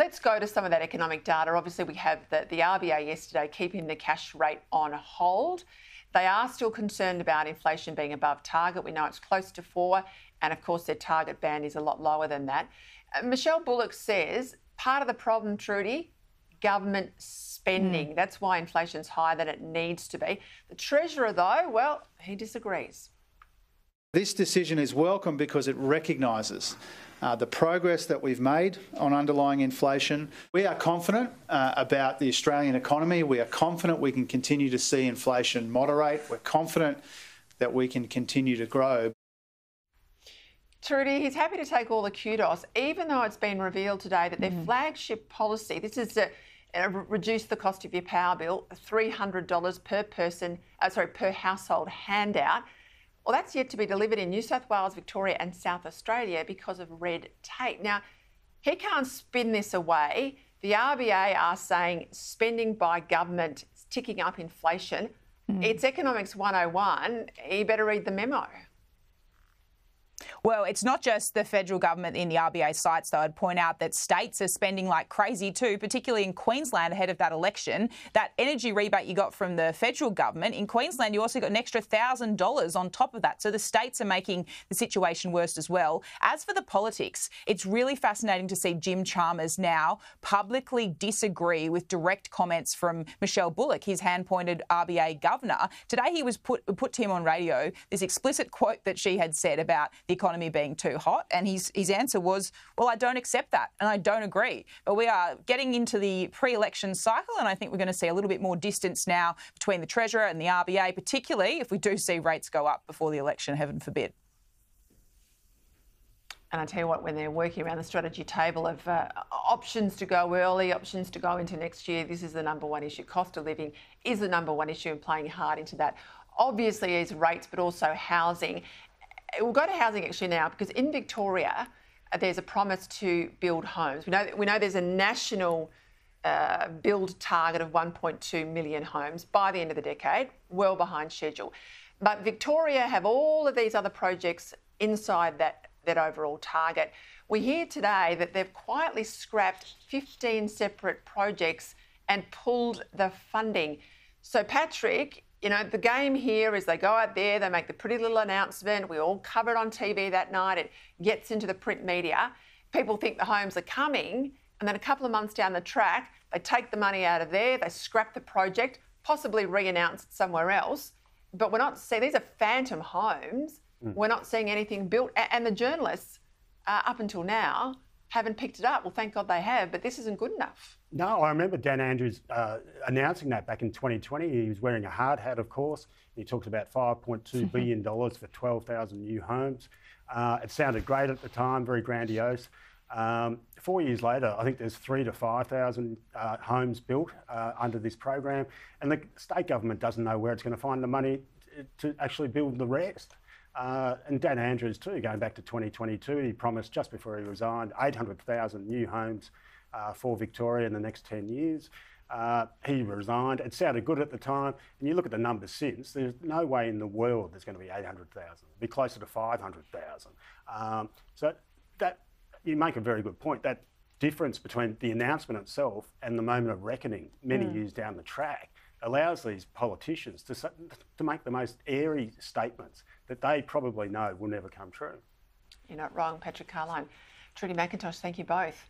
Let's go to some of that economic data. Obviously, we have the RBA yesterday keeping the cash rate on hold. They are still concerned about inflation being above target. We know it's close to 4, and of course their target band is a lot lower than that. Michelle Bullock says part of the problem, Trudy, government spending. That's why inflation's higher than it needs to be. The Treasurer, though, well, he disagrees. This decision is welcome because it recognises the progress that we've made on underlying inflation. We are confident about the Australian economy. We are confident we can continue to see inflation moderate. We're confident that we can continue to grow. Trudy, he's happy to take all the kudos, even though it's been revealed today that their flagship policy, this is to reduce the cost of your power bill, $300 per household handout. Well, that's yet to be delivered in New South Wales, Victoria and South Australia because of red tape. Now, he can't spin this away. The RBA are saying spending by government is ticking up inflation. It's Economics 101. You better read the memo. Well, it's not just the federal government in the RBA sites, though. I'd point out that states are spending like crazy too, particularly in Queensland ahead of that election. That energy rebate you got from the federal government, in Queensland you also got an extra $1,000 on top of that. So the states are making the situation worse as well. As for the politics, it's really fascinating to see Jim Chalmers now publicly disagree with direct comments from Michelle Bullock, his hand-pointed RBA governor. Today he was put to him on radio this explicit quote that she had said about the economy being too hot, and his answer was, well, I don't accept that and I don't agree. But we are getting into the pre-election cycle, and I think we're going to see a little bit more distance now between the Treasurer and the RBA, particularly if we do see rates go up before the election, heaven forbid. And I tell you what, when they're working around the strategy table of options to go early, options to go into next year, this is the number one issue. Cost of living is the number one issue, and playing hard into that obviously is rates, but also housing. We'll go to housing actually now, because in Victoria there's a promise to build homes. We know there's a national build target of 1.2 million homes by the end of the decade, well behind schedule. But Victoria have all of these other projects inside that overall target. We hear today that they've quietly scrapped 15 separate projects and pulled the funding. So Patrick, you know, the game here is they go out there, they make the pretty little announcement. We all cover it on TV that night. It gets into the print media. People think the homes are coming, and then a couple of months down the track, they take the money out of there, they scrap the project, possibly re-announce it somewhere else. But we're not seeing, these are phantom homes. We're not seeing anything built. And the journalists, up until now, haven't picked it up. Well, thank God they have, but this isn't good enough. No, I remember Dan Andrews announcing that back in 2020. He was wearing a hard hat, of course. He talked about $5.2 billion for 12,000 new homes. It sounded great at the time, very grandiose. 4 years later, I think there's 3,000 to 5,000 homes built under this program, and the state government doesn't know where it's going to find the money to actually build the rest. And Dan Andrews too, going back to 2022, he promised just before he resigned 800,000 new homes for Victoria in the next 10 years. He resigned. It sounded good at the time. And you look at the numbers since, there's no way in the world there's going to be 800,000. It'll be closer to 500,000. So that, you make a very good point. That difference between the announcement itself and the moment of reckoning many years down the track allows these politicians to make the most airy statements that they probably know will never come true. You're not wrong, Patrick Carlyon. Trudy McIntosh, thank you both.